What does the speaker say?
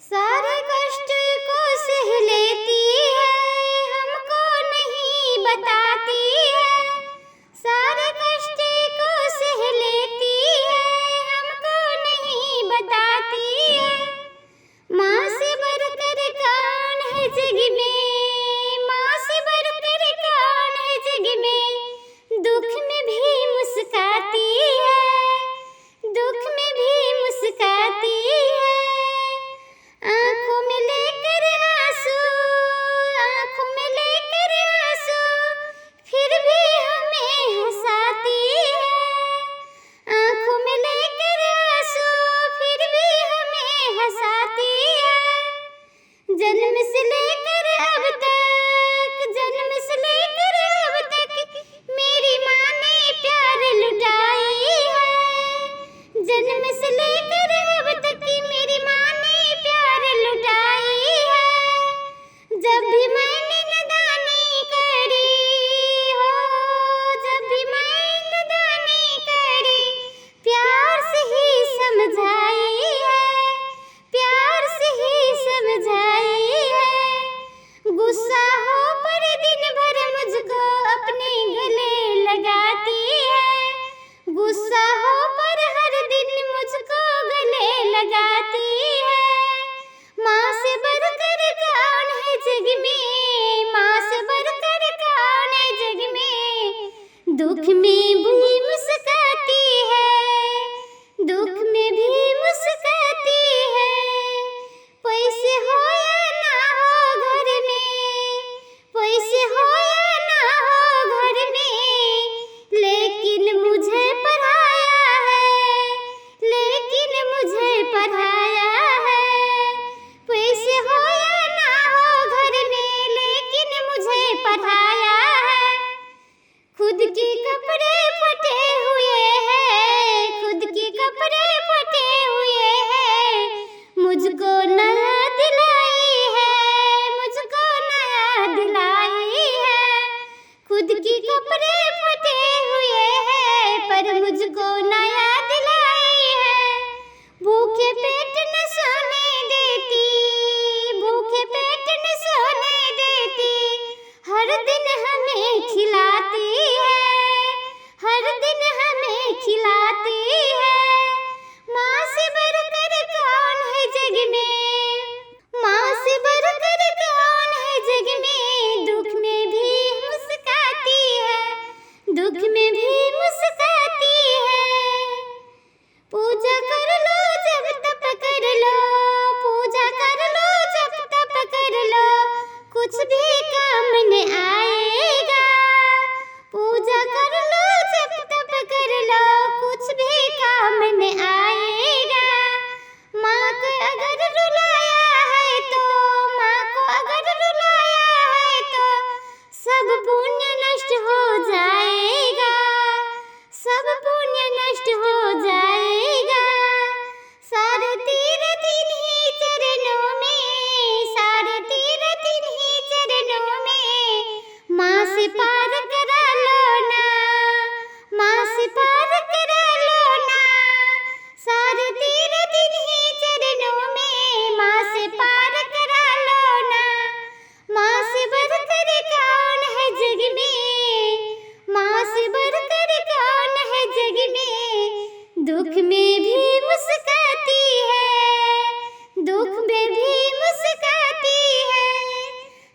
सारे कष्ट को सह लेती है, हमको नहीं बताती है। सारे कष्ट को सह लेती है, हमको नहीं बताती है। माँ से बढ़कर कौन है जग में, माँ से बढ़कर कौन है जग में। दुख में भी मुस्काती है, दुख में भी मुस्काती है। आँखों में लेकर आंसू, आँखों में लेकर आंसू, फिर भी हमें हंसाती है। आँखों में लेकर आंसू, फिर भी हमें हंसाती है। जन्म से लेकर